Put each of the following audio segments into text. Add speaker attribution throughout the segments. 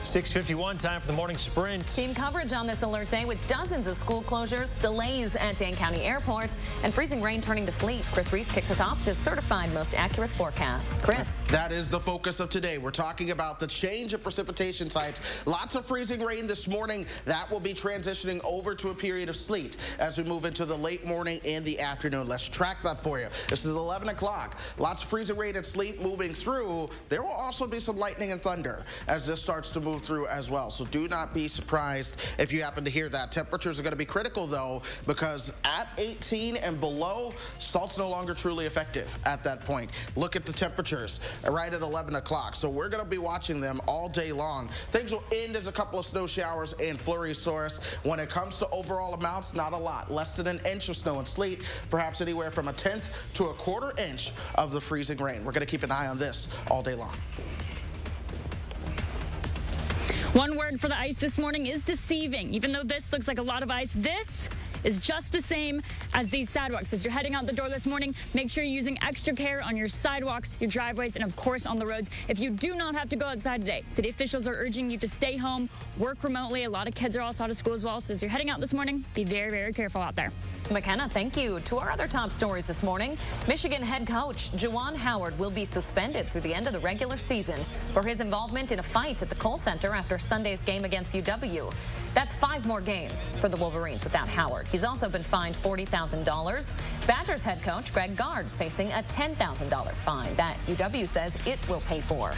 Speaker 1: 6:51, time for the morning sprint.
Speaker 2: Team coverage on this alert day with dozens of school closures, delays at Dane County Airport, and freezing rain turning to sleet. Chris Reese kicks us off this certified most accurate forecast. Chris.
Speaker 3: That is the focus of today. We're talking about the change of precipitation types. Lots of freezing rain this morning. That will be transitioning over to a period of sleet as we move into the late morning and the afternoon. Let's track that for you. This is 11 o'clock. Lots of freezing rain and sleet moving through. There will also be some lightning and thunder as this starts to move through as well. So do not be surprised if you happen to hear that. Temperatures are going to be critical though, because at 18 and below, salt's no longer truly effective at that point. Look at the temperatures right at 11 o'clock. So we're going to be watching them all day long. Things will end as a couple of snow showers and flurries for us. When it comes to overall amounts, not a lot. Less than an inch of snow and sleet, perhaps anywhere from a tenth to a quarter inch of the freezing rain. We're going to keep an eye on this all day long.
Speaker 4: One word for the ice this morning is deceiving. Even though this looks like a lot of ice, this is just the same as these sidewalks. As you're heading out the door this morning, make sure you're using extra care on your sidewalks, your driveways, and of course on the roads. If you do not have to go outside today, city officials are urging you to stay home, work remotely. A lot of kids are also out of school as well. So as you're heading out this morning, be very, very careful out there.
Speaker 2: McKenna, thank you. To our other top stories this morning, Michigan head coach Juwan Howard will be suspended through the end of the regular season for his involvement in a fight at the Kohl Center after Sunday's game against UW. That's 5 more games for the Wolverines without Howard. He's also been fined $40,000. Badgers head coach Greg Gard facing a $10,000 fine that UW says it will pay for.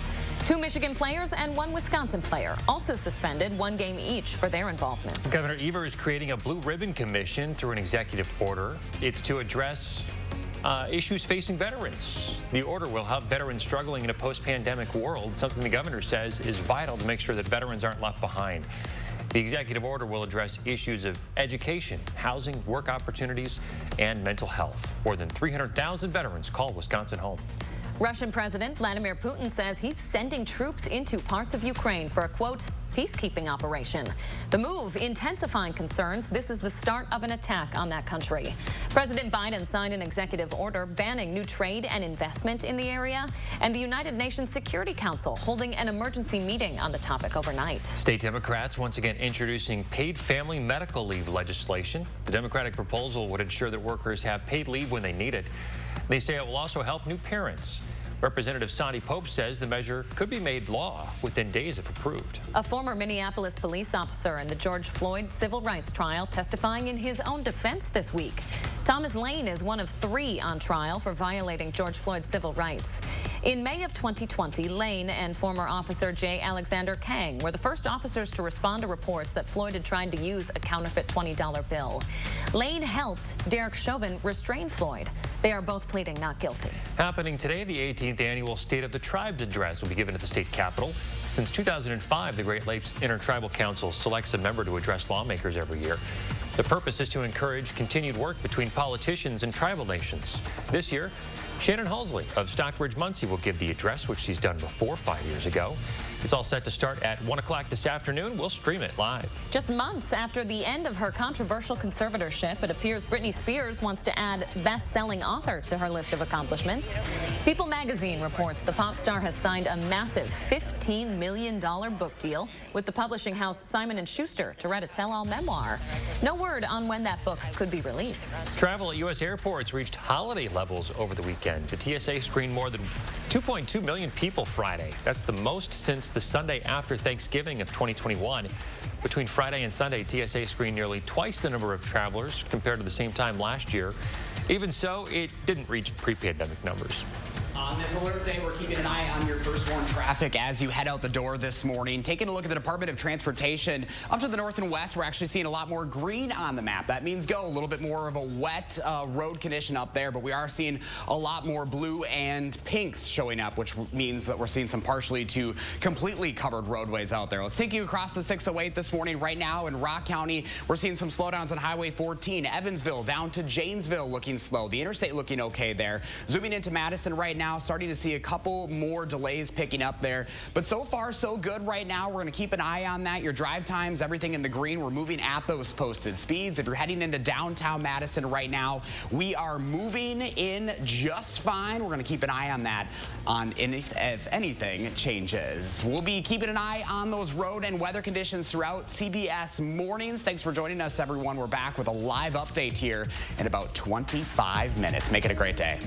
Speaker 2: 2 Michigan players and 1 Wisconsin player also suspended, 1 game each for their involvement.
Speaker 1: Governor Evers is creating a blue ribbon commission through an executive order. It's to address issues facing veterans. The order will help veterans struggling in a post-pandemic world, something the governor says is vital to make sure that veterans aren't left behind. The executive order will address issues of education, housing, work opportunities, and mental health. More than 300,000 veterans call Wisconsin home.
Speaker 2: Russian President Vladimir Putin says he's sending troops into parts of Ukraine for a, quote, peacekeeping operation. The move intensifying concerns. This is the start of an attack on that country. President Biden signed an executive order banning new trade and investment in the area, and the United Nations Security Council holding an emergency meeting on the topic overnight.
Speaker 1: State Democrats once again introducing paid family medical leave legislation. The Democratic proposal would ensure that workers have paid leave when they need it. They say it will also help new parents. Representative Sonny Pope says the measure could be made law within days if approved.
Speaker 2: A former Minneapolis police officer in the George Floyd civil rights trial testifying in his own defense this week. Thomas Lane is one of 3 on trial for violating George Floyd's civil rights. In May of 2020, Lane and former officer J. Alexander Kang were the first officers to respond to reports that Floyd had tried to use a counterfeit $20 bill. Lane helped Derek Chauvin restrain Floyd. They are both pleading not guilty.
Speaker 1: Happening today, the 18th annual State of the Tribes address will be given at the state capitol. Since 2005, the Great Lakes Intertribal Council selects a member to address lawmakers every year. The purpose is to encourage continued work between politicians and tribal nations. This year, Shannon Halsley of Stockbridge, Muncie will give the address, which she's done before 5 years ago. It's all set to start at 1 o'clock this afternoon. We'll stream it live.
Speaker 2: Just months after the end of her controversial conservatorship, it appears Britney Spears wants to add best-selling author to her list of accomplishments. People magazine reports the pop star has signed a massive $15 million book deal with the publishing house Simon & Schuster to write a tell-all memoir. No word on when that book could be released.
Speaker 1: Travel at U.S. airports reached holiday levels over the weekend. The TSA screened more than 2.2 million people Friday. That's the most since the Sunday after Thanksgiving of 2021. Between Friday and Sunday, TSA screened nearly twice the number of travelers compared to the same time last year. Even so, it didn't reach pre-pandemic numbers.
Speaker 5: On this alert day, we're keeping an eye on your first warn traffic as you head out the door this morning. Taking a look at the Department of Transportation up to the north and west, we're actually seeing a lot more green on the map. That means go a little bit more of a wet road condition up there, but we are seeing a lot more blue and pinks showing up, which means that we're seeing some partially to completely covered roadways out there. Let's take you across the 608 this morning. Right now in Rock County, we're seeing some slowdowns on Highway 14, Evansville down to Janesville looking slow. The interstate looking okay there. Zooming into Madison right now. now. Starting to see a couple more delays picking up there. But so far, so good right now. We're going to keep an eye on that. Your drive times, everything in the green. We're moving at those posted speeds. If you're heading into downtown Madison right now, we are moving in just fine. We're going to keep an eye on that if anything changes. We'll be keeping an eye on those road and weather conditions throughout CBS Mornings. Thanks for joining us, everyone. We're back with a live update here in about 25 minutes. Make it a great day.